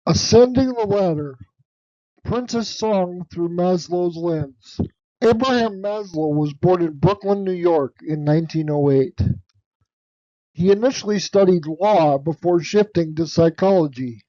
Ascending the Ladder, Prince's Song Through Maslow's Lens. Abraham Maslow was born in Brooklyn, New York in 1908. He initially studied law before shifting to psychology.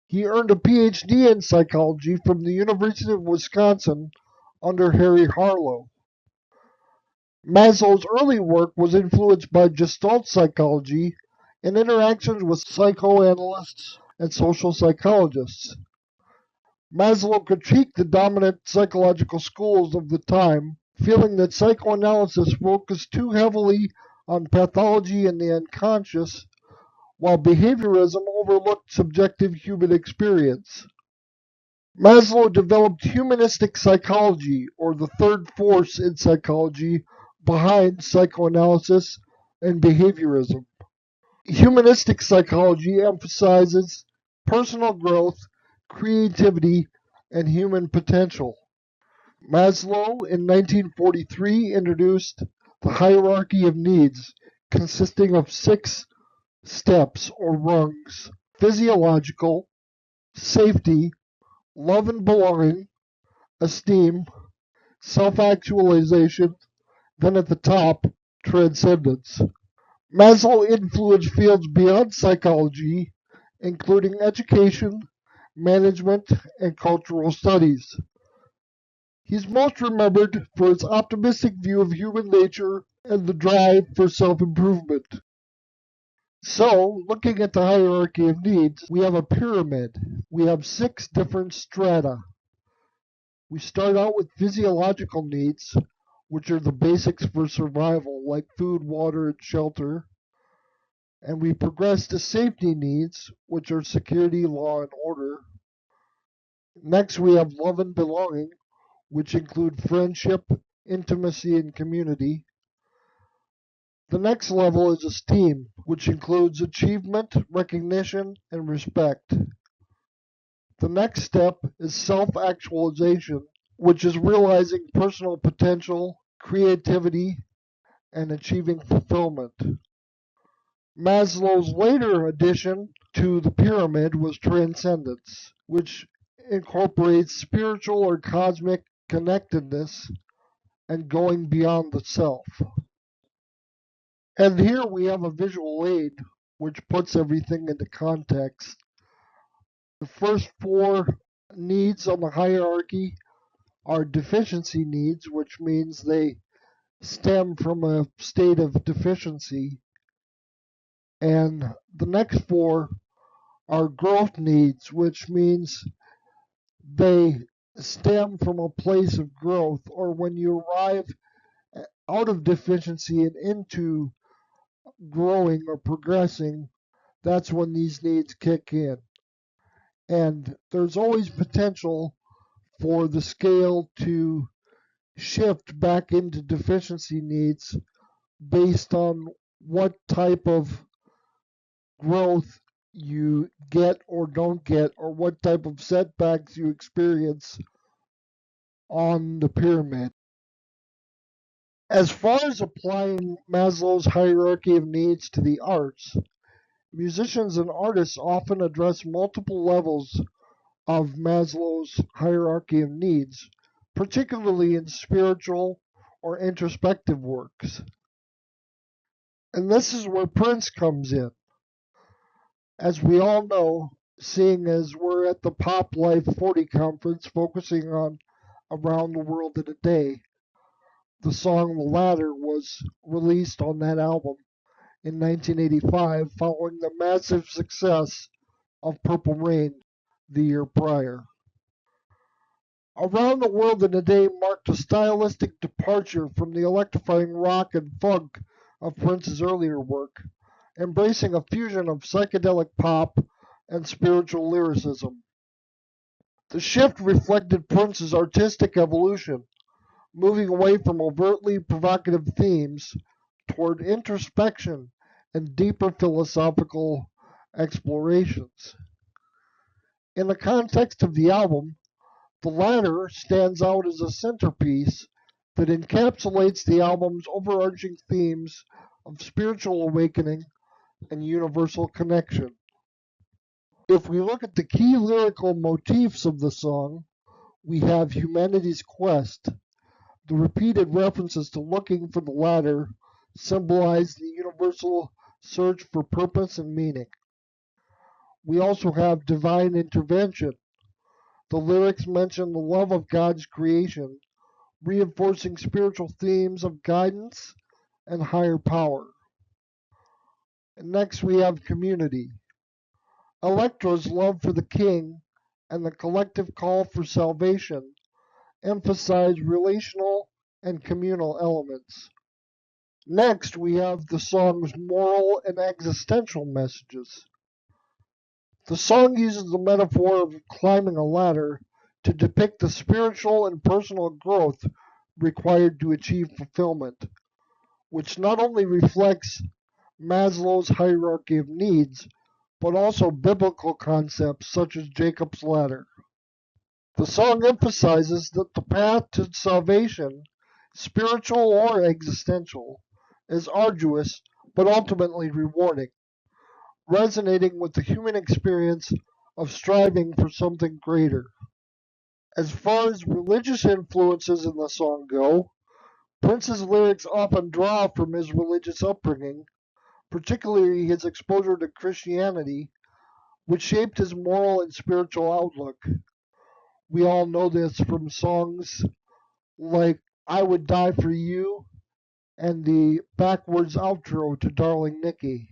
He earned a PhD in psychology from the University of Wisconsin under Harry Harlow. Maslow's early work was influenced by Gestalt psychology and interactions with psychoanalysts and social psychologists. Maslow critiqued the dominant psychological schools of the time, feeling that psychoanalysis focused too heavily on pathology and the unconscious, while behaviorism overlooked subjective human experience. Maslow developed humanistic psychology, or the third force in psychology behind psychoanalysis and behaviorism. Humanistic psychology emphasizes personal growth, creativity, and human potential. Maslow in 1943 introduced the hierarchy of needs, consisting of 6 steps or rungs: physiological, safety, love and belonging, esteem, self-actualization, then at the top, transcendence. Maslow influenced fields beyond psychology, including education, management, and cultural studies. He's most remembered for his optimistic view of human nature and the drive for self-improvement. So, looking at the hierarchy of needs, we have a pyramid. We have 6 different strata. We start out with physiological needs, which are the basics for survival, like food, water, and shelter. And we progress to safety needs, which are security, law, and order. Next, we have love and belonging, which include friendship, intimacy, and community. The next level is esteem, which includes achievement, recognition, and respect. The next step is self-actualization, which is realizing personal potential, creativity, and achieving fulfillment. Maslow's later addition to the pyramid was transcendence, which incorporates spiritual or cosmic connectedness and going beyond the self. And here we have a visual aid which puts everything into context. The first 4 needs on the hierarchy are deficiency needs, which means they stem from a state of deficiency. And the next 4 are growth needs, which means they stem from a place of growth, or when you arrive out of deficiency and into growing or progressing, that's when these needs kick in. And there's always potential for the scale to shift back into deficiency needs based on what type of growth you get or don't get, or what type of setbacks you experience on the pyramid. As far as applying Maslow's hierarchy of needs to the arts, musicians and artists often address multiple levels of Maslow's hierarchy of needs, particularly in spiritual or introspective works. And this is where Prince comes in. As we all know, seeing as we're at the PopLife40 conference focusing on Around the World in a Day, the song The Ladder was released on that album in 1985 following the massive success of Purple Rain the year prior. Around the World in a Day marked a stylistic departure from the electrifying rock and funk of Prince's earlier work, embracing a fusion of psychedelic pop and spiritual lyricism. The shift reflected Prince's artistic evolution, moving away from overtly provocative themes toward introspection and deeper philosophical explorations. In the context of the album, The Ladder stands out as a centerpiece that encapsulates the album's overarching themes of spiritual awakening and universal connection. If we look at the key lyrical motifs of the song, we have humanity's quest. The repeated references to looking for the ladder symbolize the universal search for purpose and meaning. We also have divine intervention. The lyrics mention the love of God's creation, reinforcing spiritual themes of guidance and higher power. And next we have community. Electra's love for the king and the collective call for salvation emphasize relational and communal elements. Next, we have the song's moral and existential messages. The song uses the metaphor of climbing a ladder to depict the spiritual and personal growth required to achieve fulfillment, which not only reflects Maslow's hierarchy of needs, but also biblical concepts such as Jacob's ladder. The song emphasizes that the path to salvation, spiritual or existential, is arduous but ultimately rewarding, resonating with the human experience of striving for something greater. As far as religious influences in the song go, Prince's lyrics often draw from his religious upbringing, particularly his exposure to Christianity, which shaped his moral and spiritual outlook. We all know this from songs like I Would Die for You and the backwards outro to Darling Nikki.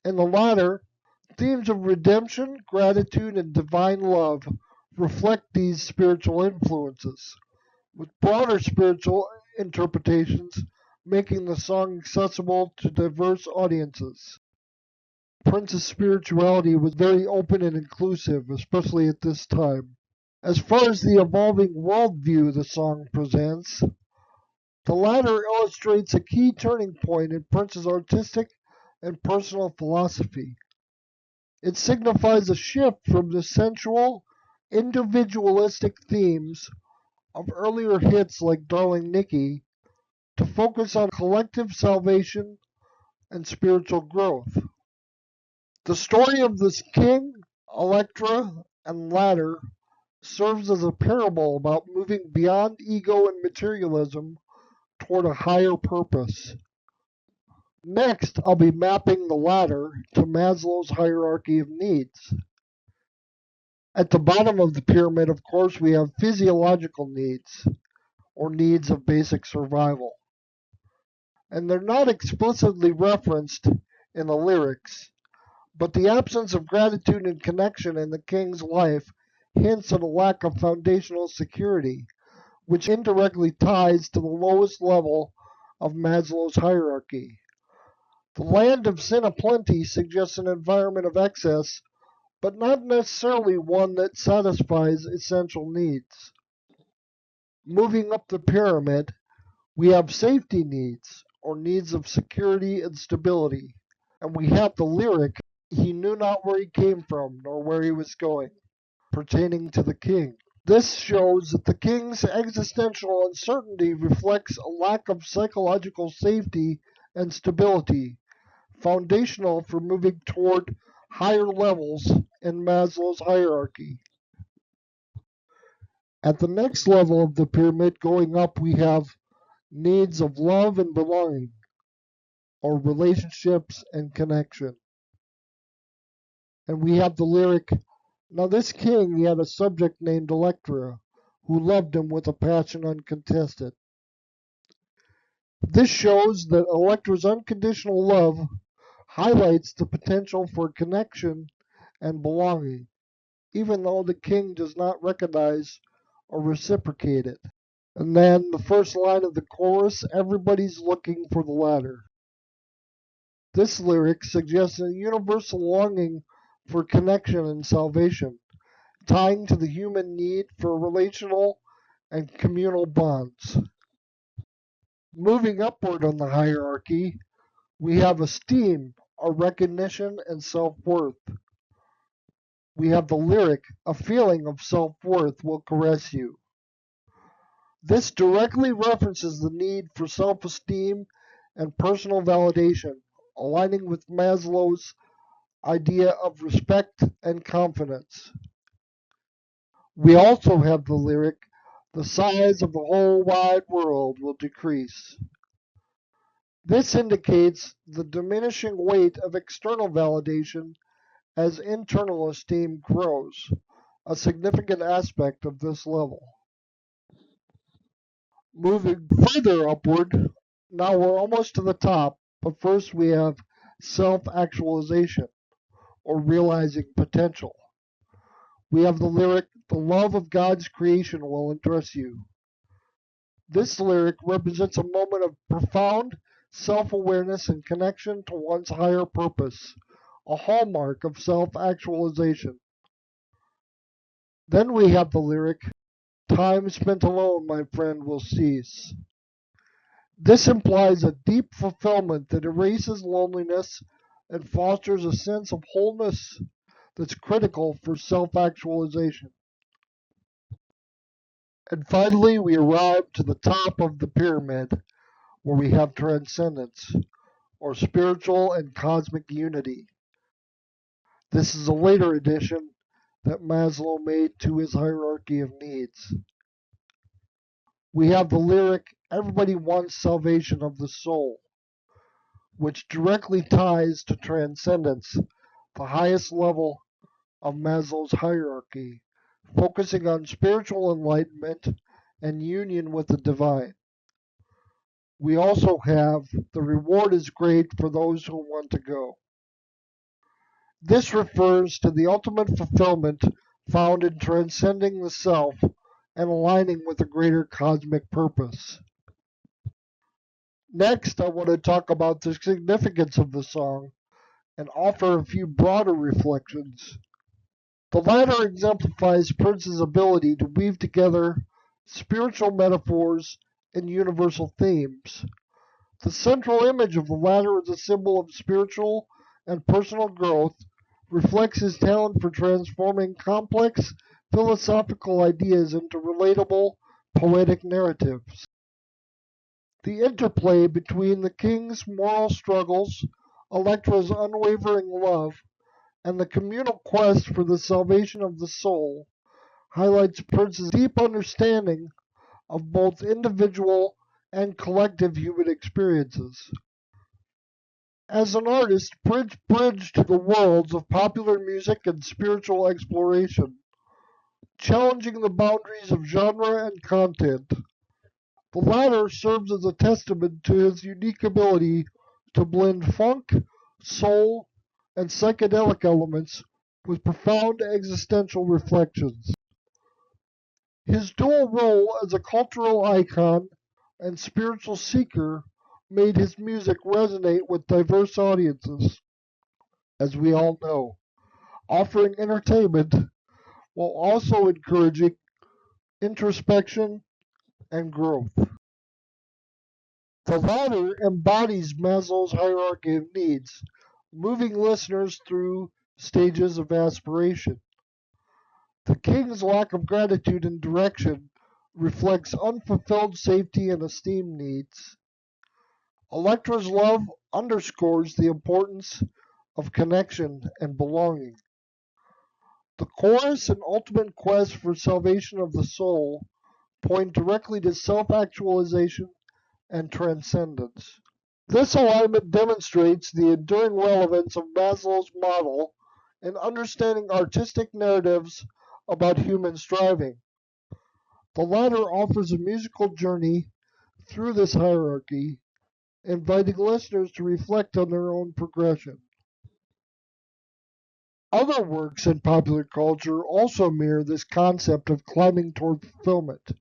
In the latter, themes of redemption, gratitude, and divine love reflect these spiritual influences, with broader spiritual interpretations making the song accessible to diverse audiences. Prince's spirituality was very open and inclusive, especially at this time. As far as the evolving worldview the song presents, the latter illustrates a key turning point in Prince's artistic and personal philosophy. It signifies a shift from the sensual, individualistic themes of earlier hits like Darling Nikki to focus on collective salvation and spiritual growth. The story of this king, Electra, and ladder serves as a parable about moving beyond ego and materialism toward a higher purpose. Next, I'll be mapping the ladder to Maslow's hierarchy of needs. At the bottom of the pyramid, of course, we have physiological needs, or needs of basic survival. And they're not explicitly referenced in the lyrics, but the absence of gratitude and connection in the king's life hints at a lack of foundational security, which indirectly ties to the lowest level of Maslow's hierarchy. The land of sin aplenty suggests an environment of excess, but not necessarily one that satisfies essential needs. Moving up the pyramid, we have safety needs, or needs of security and stability, and we have the lyric, he knew not where he came from, nor where he was going, pertaining to the king. This shows that the king's existential uncertainty reflects a lack of psychological safety and stability, foundational for moving toward higher levels in Maslow's hierarchy. At the next level of the pyramid, going up, we have needs of love and belonging, or relationships and connection. And we have the lyric, now this king, he had a subject named Electra, who loved him with a passion uncontested. This shows that Electra's unconditional love highlights the potential for connection and belonging, even though the king does not recognize or reciprocate it. And then the first line of the chorus, everybody's looking for the ladder. This lyric suggests a universal longing for connection and salvation, tying to the human need for relational and communal bonds. Moving upward on the hierarchy, we have esteem, or recognition and self-worth. We have the lyric, a feeling of self-worth will caress you. This directly references the need for self-esteem and personal validation, aligning with Maslow's idea of respect and confidence. We also have the lyric, the size of the whole wide world will decrease. This indicates the diminishing weight of external validation as internal esteem grows, a significant aspect of this level. Moving further upward, now we're almost to the top, but first we have self-actualization, or realizing potential. We have the lyric, the love of God's creation will undress you. This lyric represents a moment of profound self-awareness and connection to one's higher purpose, a hallmark of self-actualization. Then we have the lyric, time spent alone, my friend, will cease. This implies a deep fulfillment that erases loneliness and fosters a sense of wholeness that's critical for self-actualization. And finally, we arrive to the top of the pyramid, where we have transcendence, or spiritual and cosmic unity. This is a later addition that Maslow made to his hierarchy of needs. We have the lyric, everybody wants salvation of the soul, which directly ties to transcendence, the highest level of Maslow's hierarchy, focusing on spiritual enlightenment and union with the divine. We also have the reward is great for those who want to go. This refers to the ultimate fulfillment found in transcending the self and aligning with a greater cosmic purpose. Next, I want to talk about the significance of the song and offer a few broader reflections. The latter exemplifies Prince's ability to weave together spiritual metaphors and universal themes. The central image of the latter as a symbol of spiritual and personal growth reflects his talent for transforming complex philosophical ideas into relatable poetic narratives. The interplay between the king's moral struggles, Electra's unwavering love, and the communal quest for the salvation of the soul highlights Prince's deep understanding of both individual and collective human experiences. As an artist, Prince bridged the worlds of popular music and spiritual exploration, challenging the boundaries of genre and content. The latter serves as a testament to his unique ability to blend funk, soul, and psychedelic elements with profound existential reflections. His dual role as a cultural icon and spiritual seeker made his music resonate with diverse audiences, as we all know, offering entertainment while also encouraging introspection and growth. The latter embodies Maslow's hierarchy of needs, moving listeners through stages of aspiration. The king's lack of gratitude and direction reflects unfulfilled safety and esteem needs. Electra's love underscores the importance of connection and belonging. The chorus and ultimate quest for salvation of the soul point directly to self-actualization and transcendence. This alignment demonstrates the enduring relevance of Maslow's model in understanding artistic narratives about human striving. The latter offers a musical journey through this hierarchy, inviting listeners to reflect on their own progression. Other works in popular culture also mirror this concept of climbing toward fulfillment.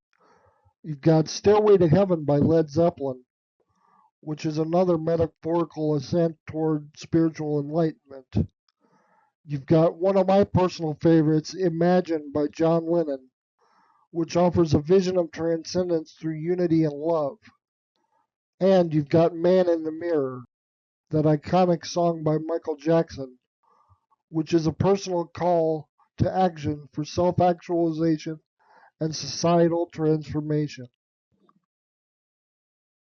You've got Stairway to Heaven by Led Zeppelin, which is another metaphorical ascent toward spiritual enlightenment. You've got one of my personal favorites, Imagine by John Lennon, which offers a vision of transcendence through unity and love. And you've got Man in the Mirror, that iconic song by Michael Jackson, which is a personal call to action for self-actualization and societal transformation.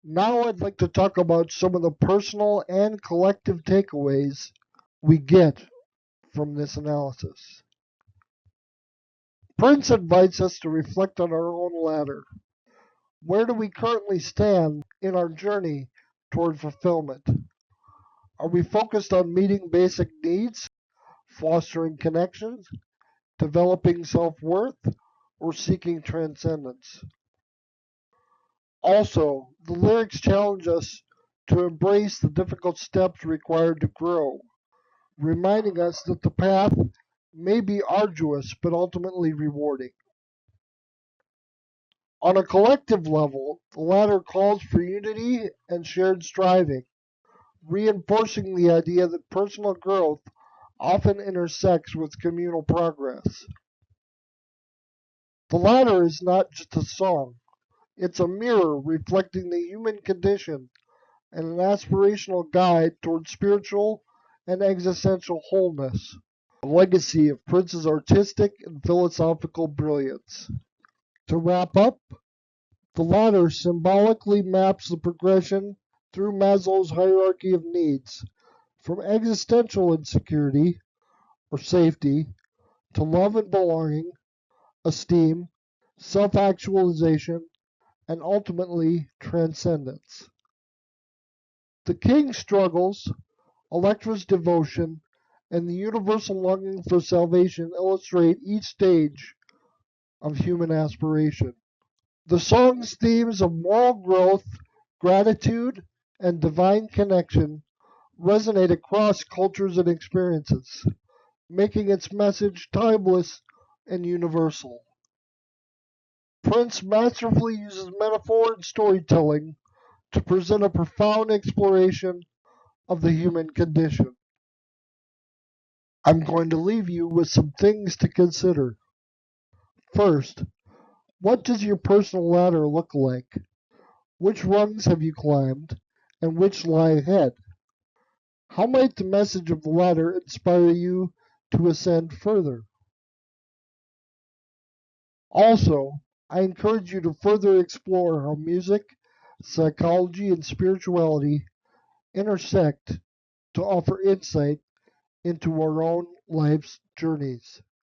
Now I'd like to talk about some of the personal and collective takeaways we get from this analysis. Prince invites us to reflect on our own ladder. Where do we currently stand in our journey toward fulfillment? Are we focused on meeting basic needs, fostering connections, developing self-worth, or seeking transcendence? Also, the lyrics challenge us to embrace the difficult steps required to grow, reminding us that the path may be arduous but ultimately rewarding. On a collective level, the latter calls for unity and shared striving, reinforcing the idea that personal growth often intersects with communal progress. The latter is not just a song, it's a mirror reflecting the human condition and an aspirational guide toward spiritual and existential wholeness, a legacy of Prince's artistic and philosophical brilliance. To wrap up, the ladder symbolically maps the progression through Maslow's hierarchy of needs, from existential insecurity or safety to love and belonging, esteem, self actualization, and ultimately transcendence. The king's struggles, Electra's devotion, and the universal longing for salvation illustrate each stage of human aspiration. The song's themes of moral growth, gratitude, and divine connection resonate across cultures and experiences, making its message timeless and universal. Prince masterfully uses metaphor and storytelling to present a profound exploration of the human condition. I'm going to leave you with some things to consider. First, what does your personal ladder look like? Which rungs have you climbed, and which lie ahead? How might the message of the ladder inspire you to ascend further? Also, I encourage you to further explore how music, psychology, and spirituality intersect to offer insight into our own life's journeys.